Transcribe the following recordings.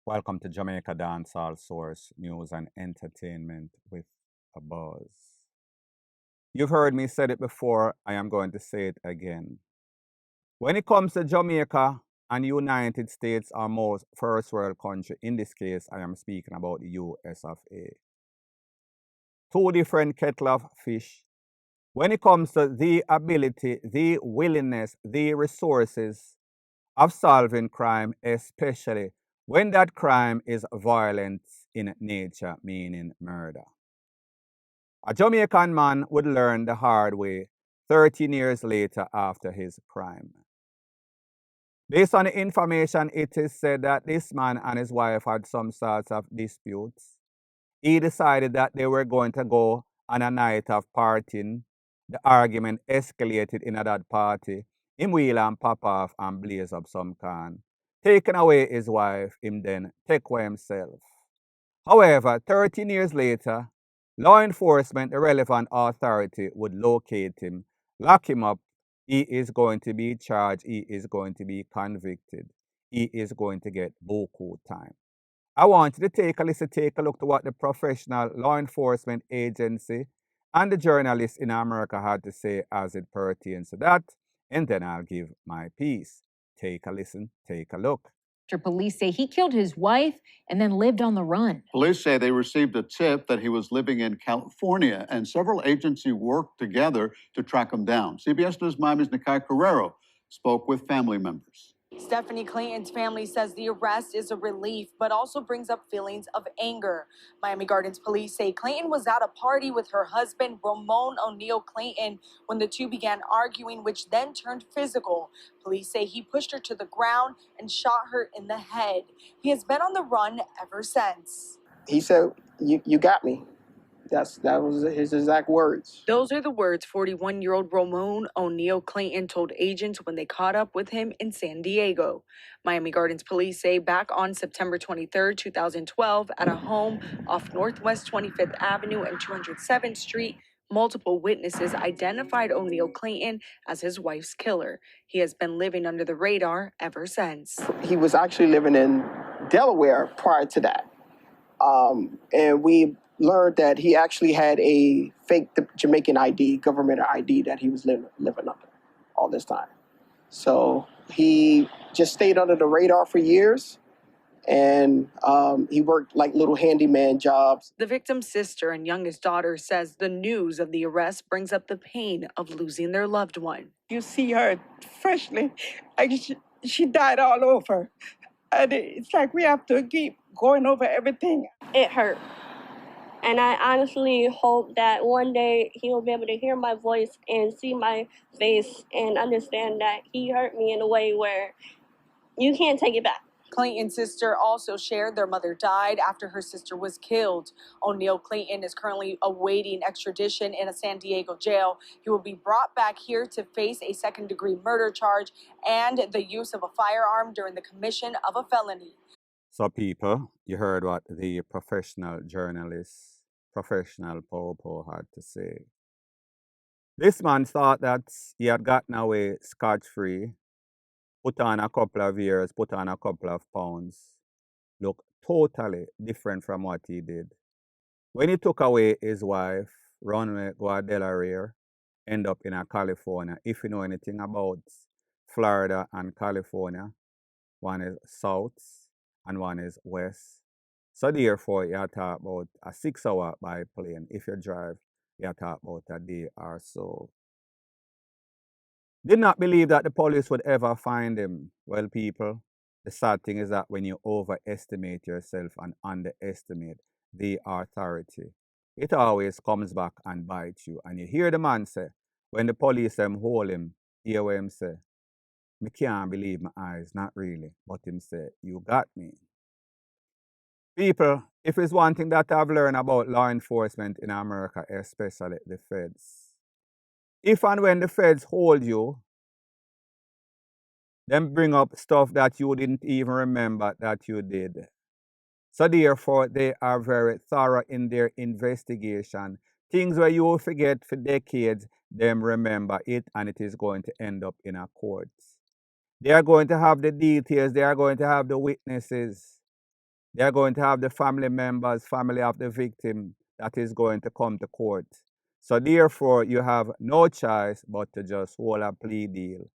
Welcome to Jamaica Dancehall Source News and Entertainment with a Buzz. You've heard me say it before, I am going to say it again. When it comes to Jamaica and United States, our most first world country, in this case, I am speaking about the US of A. Two different kettle of fish. When it comes to the ability, the willingness, the resources of solving crime, especially when that crime is violent in nature, meaning murder. A Jamaican man would learn the hard way 13 years later after his crime. Based on the information, it is said that this man and his wife had some sorts of disputes. He decided that they were going to go on a night of partying. The argument escalated in that party. Him wheel and pop off and blaze up some can. Taking away his wife, him then take away himself. However, 13 years later, law enforcement, the relevant authority, would locate him, lock him up. He is going to be charged. He is going to be convicted. He is going to get buku time. I want you to take a look to what the professional law enforcement agency and the journalists in America had to say as it pertains to that, and then I'll give my piece. Take a listen, take a look. Police say he killed his wife and then lived on the run. Police say they received a tip that he was living in California, and several agencies worked together to track him down. CBS News Miami's Nikai Carrero spoke with family members. Stephanie Clayton's family says the arrest is a relief, but also brings up feelings of anger. Miami Gardens police say Clayton was at a party with her husband, Ramon O'Neill Clayton, when the two began arguing, which then turned physical. Police say he pushed her to the ground and shot her in the head. He has been on the run ever since. He said, you got me. That was his exact words. Those are the words 41-year-old Ramon O'Neill Clayton told agents when they caught up with him in San Diego. Miami Gardens police say back on September 23, 2012, at a home off Northwest 25th Avenue and 207th Street, multiple witnesses identified O'Neill Clayton as his wife's killer. He has been living under the radar ever since. He was actually living in Delaware prior to that. And we learned that he actually had a fake Jamaican ID, government ID, that he was living under all this time. So he just stayed under the radar for years, and he worked like little handyman jobs. The victim's sister and youngest daughter says the news of the arrest brings up the pain of losing their loved one. You see her freshly, like she died all over. And it's like we have to keep going over everything. It hurt. And I honestly hope that one day he'll be able to hear my voice and see my face and understand that he hurt me in a way where you can't take it back. Clayton's sister also shared their mother died after her sister was killed. O'Neill Clayton is currently awaiting extradition in a San Diego jail. He will be brought back here to face a second-degree murder charge and the use of a firearm during the commission of a felony. So, people, you heard what the professional journalist, professional Popo had to say. This man thought that he had gotten away scot-free, put on a couple of years, put on a couple of pounds, look totally different from what he did. When he took away his wife, run away, go to Delaware, end up in California. If you know anything about Florida and California, one is south and one is west. So therefore, you talk about a 6-hour by plane. If you drive, you talk about a day or so. Did not believe that the police would ever find him. Well, people, the sad thing is that when you overestimate yourself and underestimate the authority, it always comes back and bites you. And you hear the man say, when the police hold him, hear what him say, "Me can't believe my eyes, not really." But him say, "You got me." People, if it's one thing that I've learned about law enforcement in America, especially the feds, if and when the feds hold you, then bring up stuff that you didn't even remember that you did. So therefore, they are very thorough in their investigation. Things where you will forget for decades, them remember it, and it is going to end up in a court. They are going to have the details. They are going to have the witnesses. They are going to have the family members, family of the victim that is going to come to court. So therefore, you have no choice but to just hold a plea deal.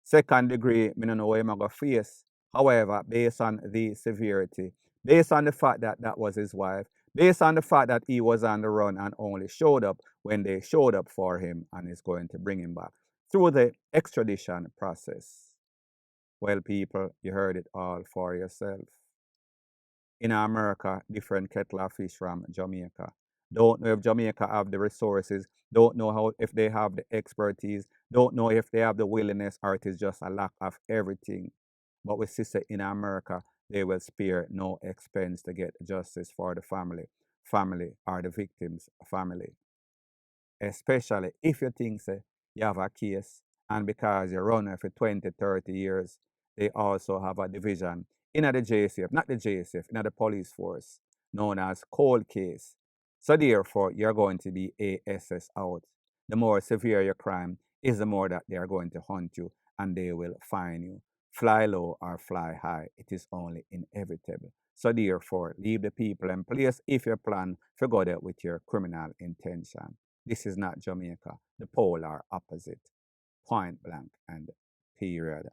Second degree, me don't know what I'm going to face. However, based on the severity, based on the fact that that was his wife, based on the fact that he was on the run and only showed up when they showed up for him and is going to bring him back through the extradition process. Well, people, you heard it all for yourself. In America, different kettle of fish from Jamaica. Don't know if Jamaica have the resources, don't know how if they have the expertise, don't know if they have the willingness or it is just a lack of everything. But we see say in America, they will spare no expense to get justice for the family or the victim's family. Especially if you think say you have a case and because you run it for 20, 30 years, they also have a division in the JCF, not the JCF, in the police force, known as cold case. So therefore, you're going to be ASS out. The more severe your crime is, the more that they are going to hunt you and they will fine you. Fly low or fly high, it is only inevitable. So therefore, leave the people in place if you plan to go there with your criminal intention. This is not Jamaica. The polar opposite. Point blank and period.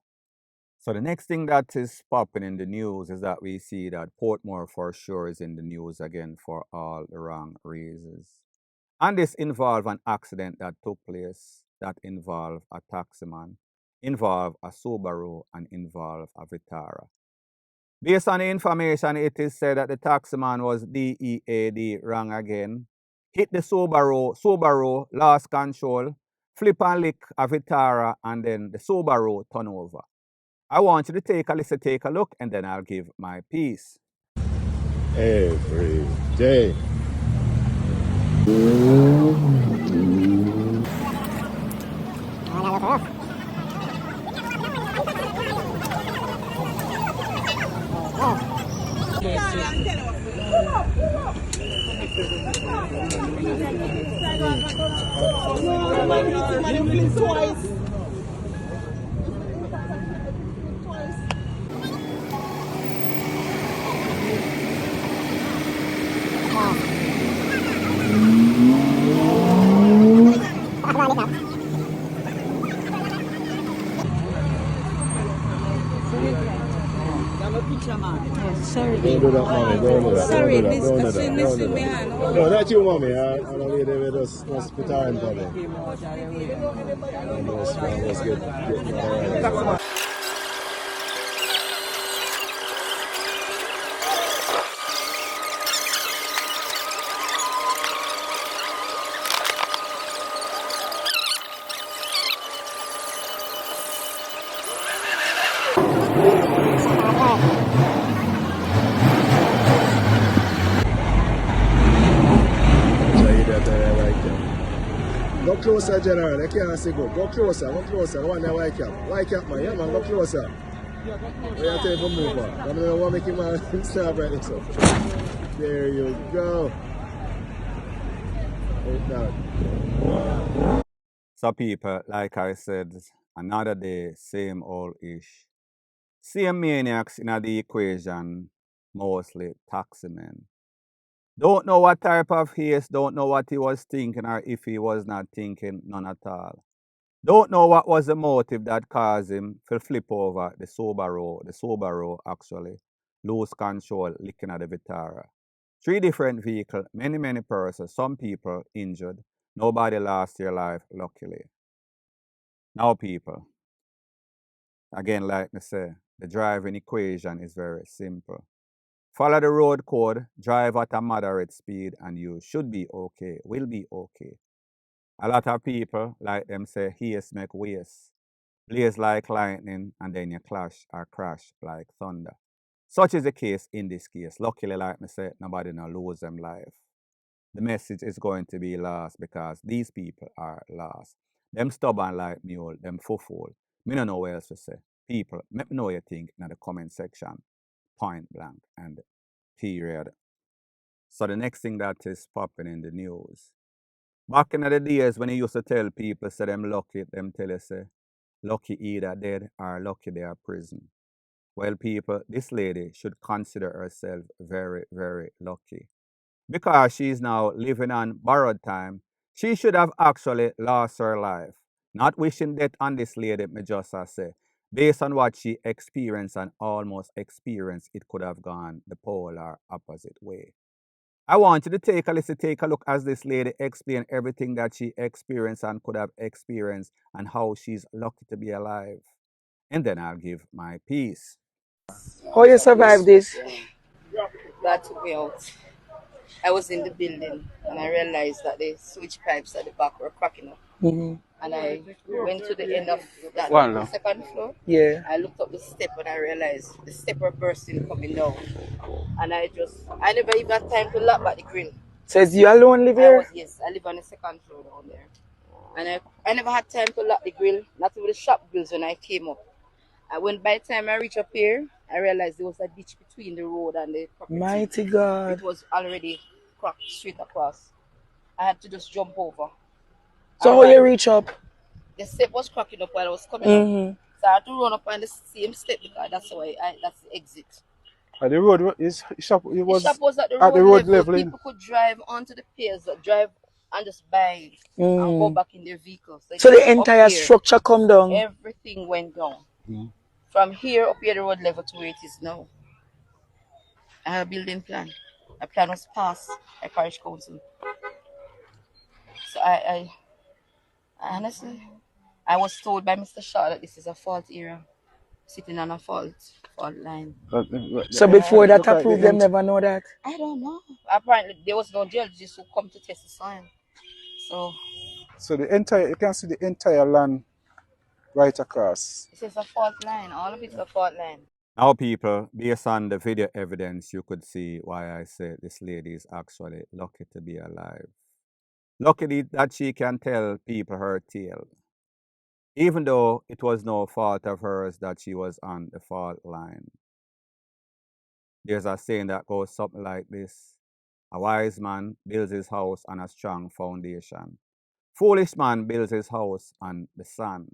So the next thing that is popping in the news is that we see that Portmore for sure is in the news again for all the wrong reasons. And this involved an accident that took place that involved a taximan, involved a Subaru, and involved a Vitara. Based on the information, it is said that the taximan was DEAD wrong again, hit the Subaru lost control, flip and lick a Vitara, and then the Subaru turn over. I want you to take a listen, take a look, and then I'll give my piece. Every day. Sorry, Don't do that, mommy. Don't do that. sorry, Don't do that. Don't do Miss that. Don't do that. No, not you, mommy. I don't need to just put her in trouble. Let's get Go closer, General. I can't see good. Go closer. Go closer. Go on there, white cap. White cap, man. Yeah, man. Go closer. We are taking for move on. I'm going to make him start right this up. There you go. So people, like I said, another day, same old ish. Same maniacs in the equation, mostly taximen. Don't know what type of haste, don't know what he was thinking or if he was not thinking, none at all. Don't know what was the motive that caused him to flip over the Subaru actually, lose control, licking at the Vitara. 3 different vehicles, many persons, some people injured. Nobody lost their life, luckily. Now people, again like I say, the driving equation is very simple. Follow the road code, drive at a moderate speed, and you should be okay, will be okay. A lot of people, like them say, haste make waste. Blaze like lightning, and then you clash or crash like thunder. Such is the case in this case. Luckily, like I said, nobody now lose them life. The message is going to be lost because these people are lost. Them stubborn like mule, them fool. Me no know what else to say. People, let me know what you think in the comment section. Point blank and period. So the next thing that is popping in the news. Back in the days when you used to tell people, say them lucky, them tell you say, lucky either dead or lucky they are prison. Well, people, this lady should consider herself very, very lucky. Because she's now living on borrowed time, she should have actually lost her life. Not wishing death on this lady, me just say. Based on what she experienced and almost experienced, it could have gone the polar opposite way. I want you to take a look as this lady explained everything that she experienced and could have experienced and how she's lucky to be alive. And then I'll give my piece. How you survive this? God took me out. I was in the building and I realized that the switch pipes at the back were cracking up. Mm-hmm. And I went to the end of that second floor. Yeah. I looked up the step and I realized the step were bursting coming down. And I never even had time to lock back the grill. So is you alone live here? Yes, I live on the second floor down there. And I never had time to lock the grill, not even the shop grills when I came up. When by the time I reached up here, I realized there was a ditch between the road and the property. Mighty God. It was already cracked straight across. I had to just jump over. So how you reach up? The step was cracking up while I was coming up. So I had to run up on the same step because that's the exit. The road is shop. It was the shop was at the at road level. People could drive onto the piers, drive and just buy and go back in their vehicles. So the entire structure come down? Everything went down. From here up here, the road level to where it is now. I have a building plan. A plan was passed by parish council. So I honestly, I was told by Mr. Shaw that this is a fault area, sitting on a fault line. So before that approved, them never know that? I don't know. Apparently, there was no geologist who come to test the soil. So the entire, you can see the entire land right across. This is a fault line. All of it's a fault line. Now, people, based on the video evidence, you could see why I say this lady is actually lucky to be alive. Lucky that she can tell people her tale. Even though it was no fault of hers that she was on the fault line. There's a saying that goes something like this. A wise man builds his house on a strong foundation. Foolish man builds his house on the sand.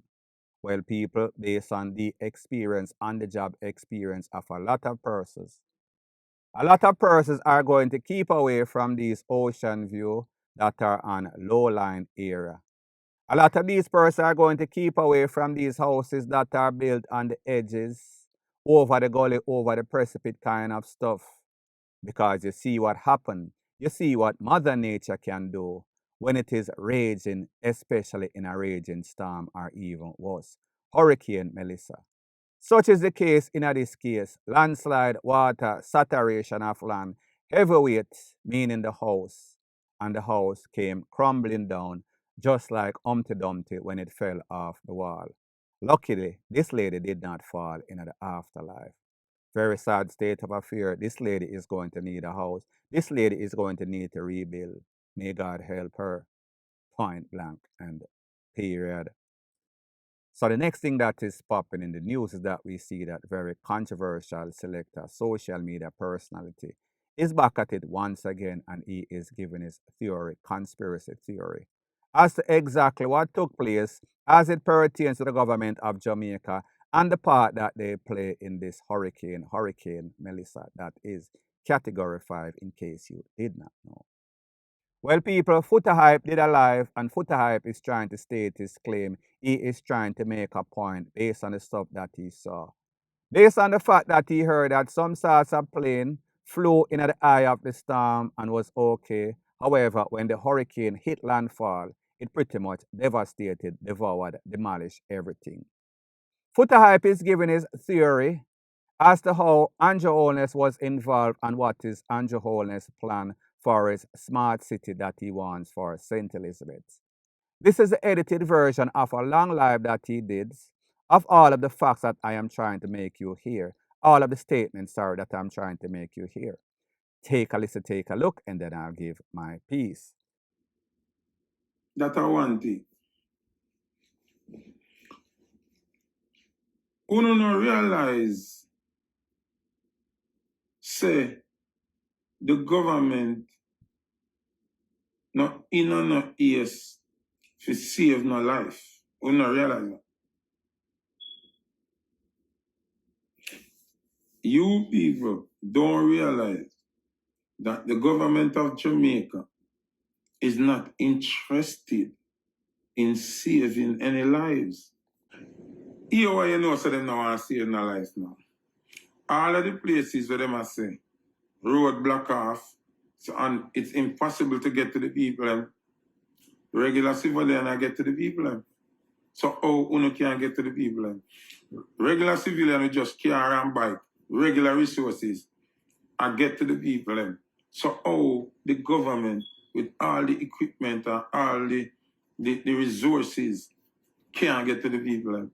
Well, people, based on the experience, on the job experience of a lot of persons are going to keep away from these ocean view that are on low-lying area. A lot of these persons are going to keep away from these houses that are built on the edges, over the gully, over the precipice kind of stuff. Because you see what happened. You see what Mother Nature can do when it is raging, especially in a raging storm or even worse, Hurricane Melissa. Such is the case in this case, landslide, water, saturation of land, heavyweight, meaning the house, and the house came crumbling down just like Humpty Dumpty when it fell off the wall. Luckily, this lady did not fall into the afterlife. Very sad state of affairs. This lady is going to need a house. This lady is going to need to rebuild. May God help her. Point blank and period. So the next thing that is popping in the news is that we see that very controversial selector, social media personality, is back at it once again, and he is giving his theory, conspiracy theory, as to exactly what took place as it pertains to the government of Jamaica and the part that they play in this Hurricane Melissa, that is Category 5, in case you did not know. Well, people, Footer Hype did a live, and Footer Hype is trying to state his claim. He is trying to make a point based on the stuff that he saw. Based on the fact that he heard that some sorts of plane flew in the eye of the storm and was okay. However, when the hurricane hit landfall, it pretty much devastated, devoured, demolished everything. Footer Hype is giving his theory as to how Andrew Holness was involved and what is Andrew Holness' plan for his smart city that he wants for St. Elizabeth. This is the edited version of a long live that he did of all of the facts that I am trying to make you hear, all of the statements, sorry, that I'm trying to make you hear. Take a listen, take a look, and then I'll give my piece. That's one thing. Uno no realize, say, the government not in no ears to save no life. Uno realize that. You people don't realize that the government of Jamaica is not interested in saving any lives. Here why you know so them now want to save no lives now. All of the places where them are saying road block off, so, and it's impossible to get to the people. Regular civilian I get to the people. So how uno can't get to the people? Regular civilian will just car and bike, regular resources, and get to the people. So how the government, with all the equipment and all the resources, can't get to the people?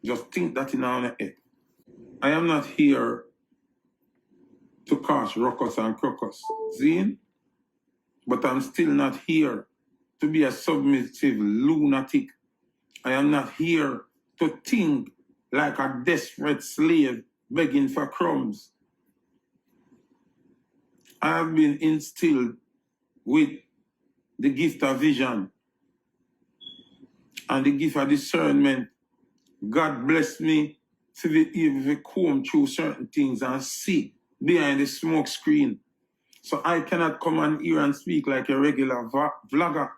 Just think that in our head. I am not here to cause ruckus and crocus, see? But I'm still not here to be a submissive lunatic. I am not here to think like a desperate slave begging for crumbs. I have been instilled with the gift of vision and the gift of discernment. God bless me to be able to comb through certain things and see behind the smoke screen. So I cannot come on here and speak like a regular vlogger.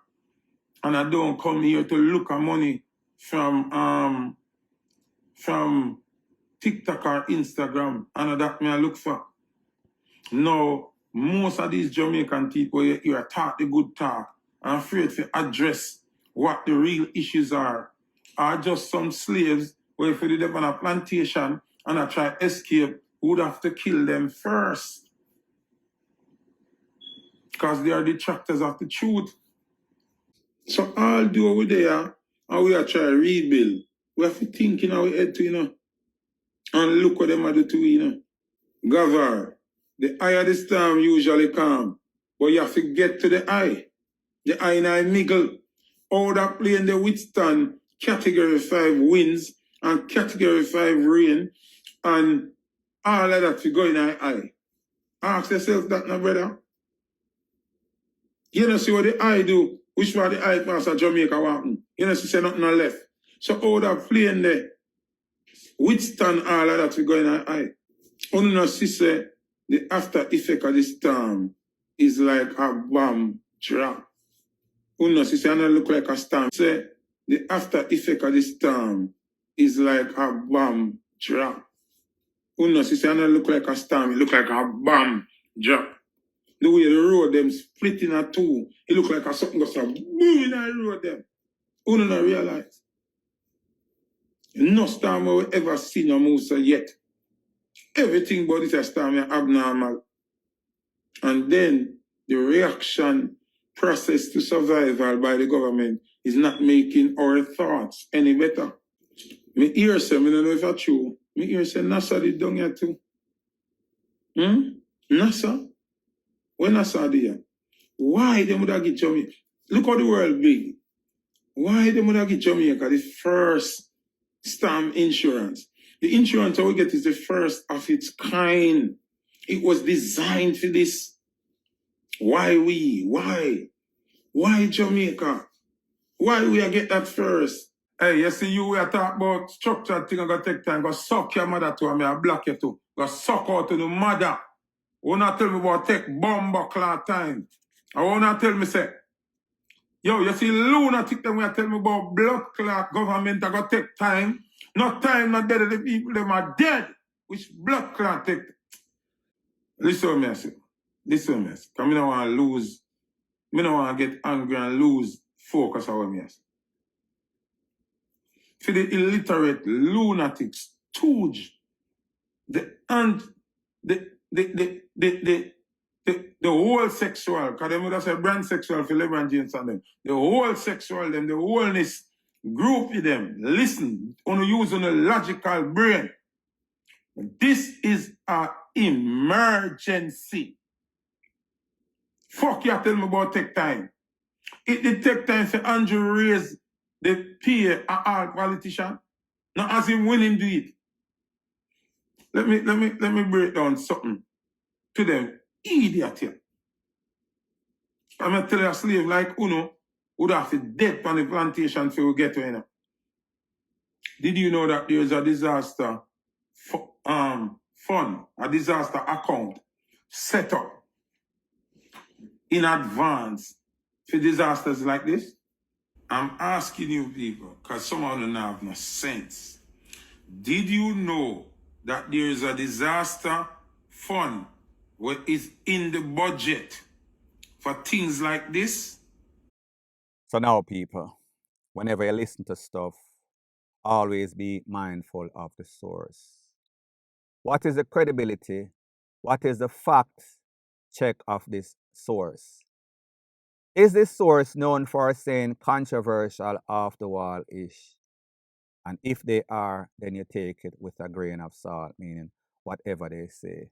And I don't come here to look at money from TikTok or Instagram. And that me I look for. No, most of these Jamaican people here talk the good talk and afraid to address what the real issues are just some slaves where if they live on a plantation and I try to escape, we would have to kill them first. Because they are detractors of the truth. So all do over there and we are trying to rebuild. We have to think in our head too, you know. And look what them are do too, you know. Gavar, the eye of the storm usually calm, but you have to get to the eye. The eye in a niggle. All that plane they withstand category 5 winds and category 5 rain and all of that to go in our eye. Ask yourself that now, brother. You know see what the eye do, which part the eye pass at Jamaica walking. You know see nothing on left. So all that plane there withstand all of that to go in our eye. Only no see say the after effect of the storm is like a bomb drop. Only no see say I don't look like a storm. Say the after effect of the storm is like a bomb drop. Only no see say I don't look like a storm. It look like a bomb drop. The way the road them split in a two, it look like a something goes boom in the road them. Only no realize. No storm we ever seen no move so yet. Everything about this storm is abnormal. And then the reaction process to survival by the government is not making our thoughts any better. Me hear say, I don't know if it's true. Me hear say NASA did down here too. NASA? When NASA did here? Why they would have get Jamaica? Look how the world big. Why they would have get Jamaica the first storm insurance? The insurance we get is the first of its kind. It was designed for this. Why we? Why? Why Jamaica? Why we get that first? Hey, you see you we are talking about structured thing, I gotta take time, go suck your mother to and I block you too. Go suck out to the mother. Won't not tell me about take bomb clock time. I won't not tell me say, yo, you see lunatic them will tell me about blood clot government I gotta take time. Not time, not dead, the people them are dead. Which blood clot take? Listen to me, I say. Listen to me, I say. Because I don't want to lose. I don't want to get angry and lose focus on what I say. For the illiterate, lunatic, stooge, the whole sexual, because they would have said brand sexual for LeBron James and them. The whole sexual, them, the wholeness group with them. Listen, on using a logical brain. This is an emergency. Fuck you tell me about take time. It did take time for Andrew raise the pay all politician. Not as him winning do it. Let me break down something to them. Idiot here. I'm gonna tell you a slave like Uno would have to dead on the plantation for we get to him. Did you know that there's a disaster fund, a disaster account set up in advance for disasters like this? I'm asking you people, because some of them have no sense. Did you know that there is a disaster fund where it's in the budget for things like this? So now, people, whenever you listen to stuff, always be mindful of the source. What is the credibility? What is the fact check of this source? Is this source known for saying controversial, off the wall ish? And if they are, then you take it with a grain of salt, meaning whatever they say.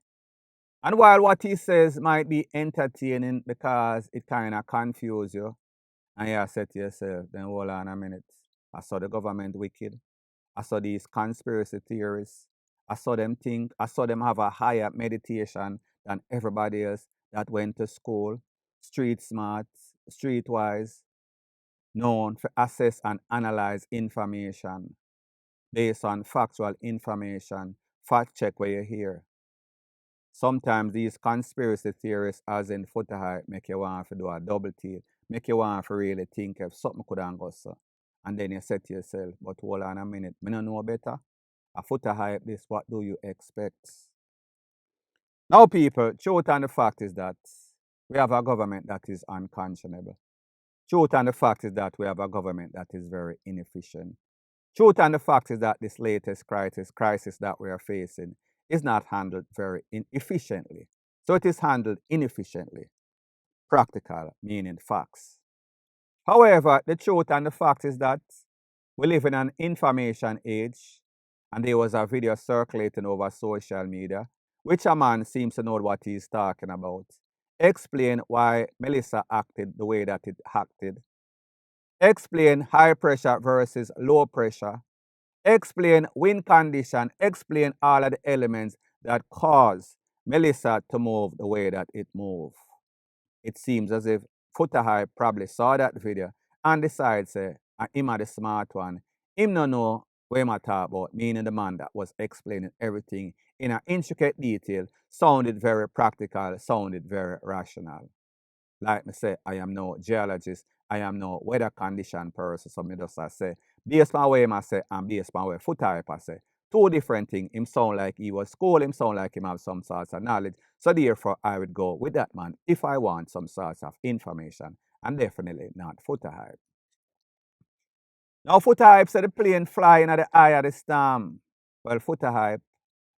And while what he says might be entertaining because it kind of confuses you, and you say to yourself, then hold on a minute. I saw the government wicked. I saw these conspiracy theorists. I saw them think, I saw them have a higher meditation than everybody else that went to school, street smart, streetwise, known to assess and analyze information based on factual information, fact check where you hear. Sometimes these conspiracy theorists, as in footer hype, make you want to do a double take, make you want to really think if something could have gone so. And then you say to yourself, but hold on a minute, me no know better. A footer hype this, what do you expect? Now, people, truth and the fact is that we have a government that is unconscionable. Truth and the fact is that we have a government that is very inefficient. Truth and the fact is that this latest crisis that we are facing, is not handled very efficiently. So it is handled inefficiently. Practical, meaning facts. However, the truth and the fact is that we live in an information age, and there was a video circulating over social media, which a man seems to know what he's talking about. Explain why Melissa acted the way that it acted. Explain high pressure versus low pressure. Explain wind condition. Explain all of the elements that cause Melissa to move the way that it moved. It seems as if Footer Hype probably saw that video and decided, say, him are the smart one. Him no know what him a talk about, meaning the man that was explaining everything in an intricate detail, sounded very practical, sounded very rational. Like me say, I am no geologist, I am no weather condition person. So me just say, based on what I say and based on what Footer Hype I say, two different things. Him sound like he was school, him sound like him have some sorts of knowledge. So therefore, I would go with that man if I want some sorts of information, and definitely not Footer Hype. Now, Footer Hype said the plane flying at the eye of the storm. Well, Footer Hype,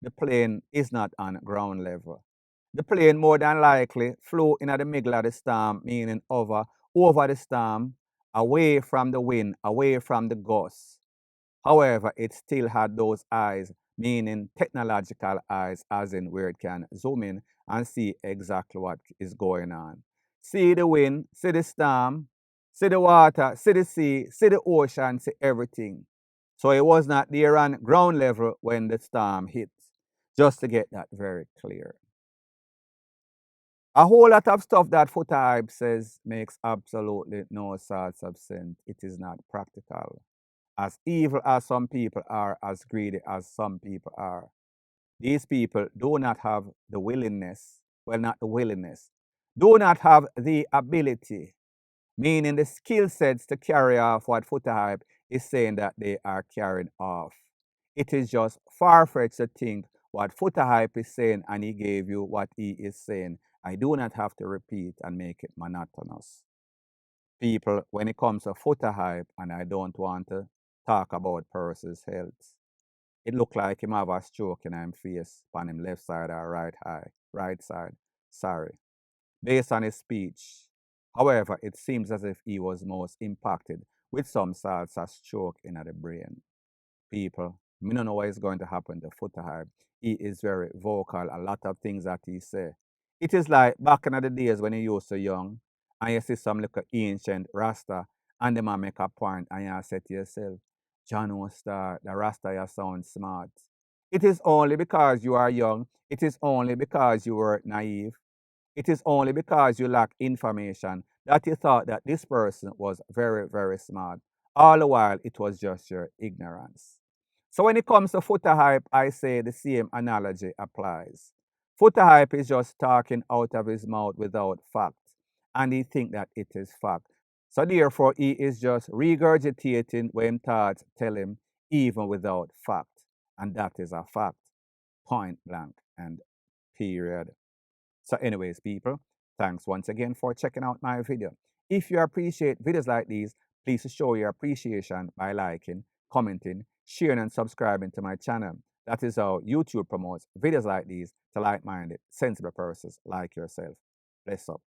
the plane is not on ground level. The plane more than likely flew in the middle of the storm, meaning over the storm, away from the wind, away from the gusts. However, it still had those eyes, meaning technological eyes, as in where it can zoom in and see exactly what is going on. See the wind, see the storm, see the water, see the sea, see the ocean, see everything. So it was not there on ground level when the storm hit, just to get that very clear. A whole lot of stuff that Footer Hype says makes absolutely no sorts of sense. It is not practical. As evil as some people are, as greedy as some people are, these people do not have the willingness, well, not the willingness, do not have the ability, meaning the skill sets to carry off what Footer Hype is saying that they are carrying off. It is just far-fetched to think what Footer Hype is saying and he gave you what he is saying. I do not have to repeat and make it monotonous. People, when it comes to Footer Hype, and I don't want to talk about Percy's health, it looked like him have a stroke in him face on him left side or right side. Sorry. Based on his speech. However, it seems as if he was most impacted with some sorts of stroke in the brain. People, me don't know what is going to happen to Footer Hype. He is very vocal, a lot of things that he say. It is like back in the days when he used to young, and you see some little ancient Rasta, and the man make a point, and you say to yourself, John Star, the Rasta you sound smart. It is only because you are young, it is only because you were naive, it is only because you lack information that you thought that this person was very, very smart. All the while, it was just your ignorance. So when it comes to footer hype, I say the same analogy applies. Footer hype is just talking out of his mouth without fact, and he think that it is fact. So therefore, he is just regurgitating what him thoughts tell him, even without fact. And that is a fact, point blank and period. So anyways, people, thanks once again for checking out my video. If you appreciate videos like these, please show your appreciation by liking, commenting, sharing, and subscribing to my channel. That is how YouTube promotes videos like these to like-minded, sensible persons like yourself. Bless up.